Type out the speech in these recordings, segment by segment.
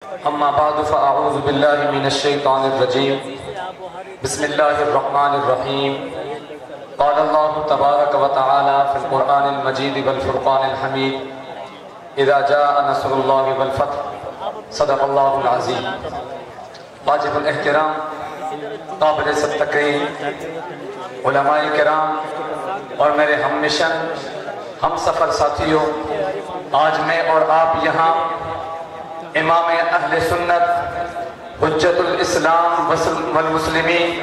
اما بعد فاعوذ باللہ من الشیطان الرجیم بسم اللہ الرحمن الرحیم قال اللہ تبارک و تعالی فی القرآن المجید والفرقان الحمید اذا جاء نصر اللہ والفتح صدق اللہ العظیم۔ واجب الاحترام قابل تکریم علماء کرام اور میرے ہم مشن ہم سفر ساتھیوں، آج میں اور آپ یہاں امام اہل سنت حجت الاسلام والمسلمین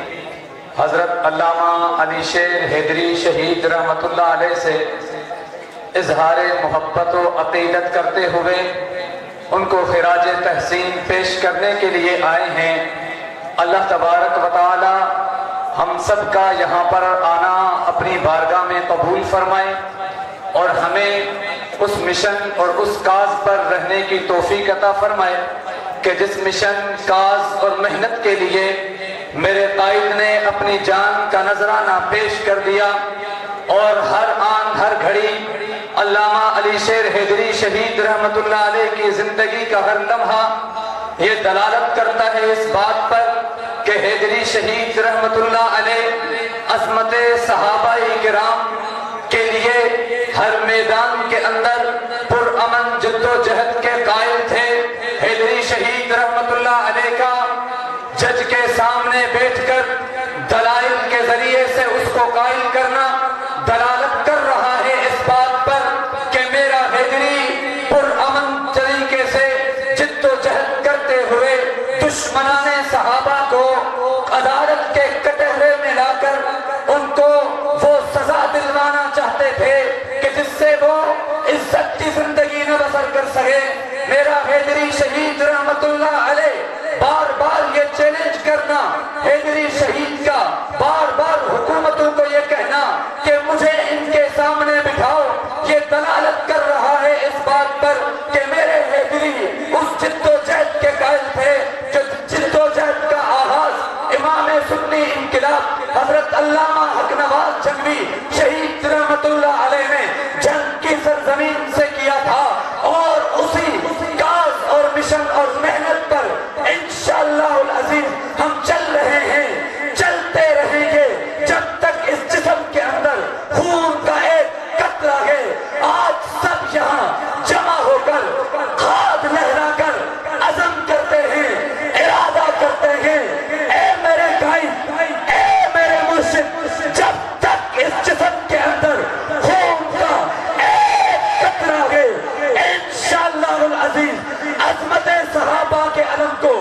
حضرت علامہ علی شیر حیدری شہید رحمت اللہ علیہ سے اظہار محبت و عقیدت کرتے ہوئے ان کو خراج تحسین پیش کرنے کے لیے آئے ہیں۔ اللہ تبارک و تعالی ہم سب کا یہاں پر آنا اپنی بارگاہ میں قبول فرمائے اور ہمیں اس مشن اور اس کاز پر رہنے کی توفیق عطا فرمائے کہ جس مشن، کاز اور محنت کے لیے میرے قائد نے اپنی جان کا نذرانہ پیش کر دیا، اور ہر آن ہر گھڑی علامہ علی شیر حیدری شہید رحمت اللہ علیہ کی زندگی کا ہر لمحہ یہ دلالت کرتا ہے اس بات پر کہ حیدری شہید رحمت اللہ علیہ عظمت صحابہ کرام کے لیے ہر میدان کے اندر پرامن جد و جہد کے قائل تھے۔ حیدری شہید رحمت اللہ علیہ کا جج کے سامنے بیٹھ کر دلائل کے ذریعے سے اس کو قائل کرنا دلالت کر رہا ہے اس بات پر کہ میرا حیدری پرامن طریقے سے جد و جہد کرتے ہوئے دشمنان صحابہ کو عدالت کے کٹہرے میں لا کر ان کو وہ سزا دلوانا چاہتے تھے کہ جس سے وہ عزت کی زندگی نہ بسر کر سکے۔ میرا حیدری شہید رحمت اللہ علیہ بار بار یہ چیلنج کرنا، حیدری شہید کا بار بار حکومتوں کو یہ کہنا کہ مجھے ان کے سامنے بٹھاؤ، یہ دلالت کر رہا ہے اس بات پر کہ میرے حیدری اس جد و جہد کے قائل تھے جو جد و جہد کا آغاز امام سنی انقلاب حضرت علامہ حق نواز جنگوی شہید رحمت اللہ علیہ نے جنگ کی سرزمین سے کیا تھا، اور اسی کاز اور مشن اور محنت پر انشاءاللہ العزیز ہم چل رہے ہیں، چلتے رہیں گے جب تک اس جسم کے اندر خون کا ایک قطرہ ہے۔ آج سب یہاں جمع ہو کر خاد لہرا کر عزم کرتے ہیں، ارادہ کرتے ہیں، اے میرے قائد، اے میرے مرشد، جب تک اس جسم کے اندر خون کا ایک قطرہ ہے انشاءاللہ العزیز عظمت صحابہ کے علم کو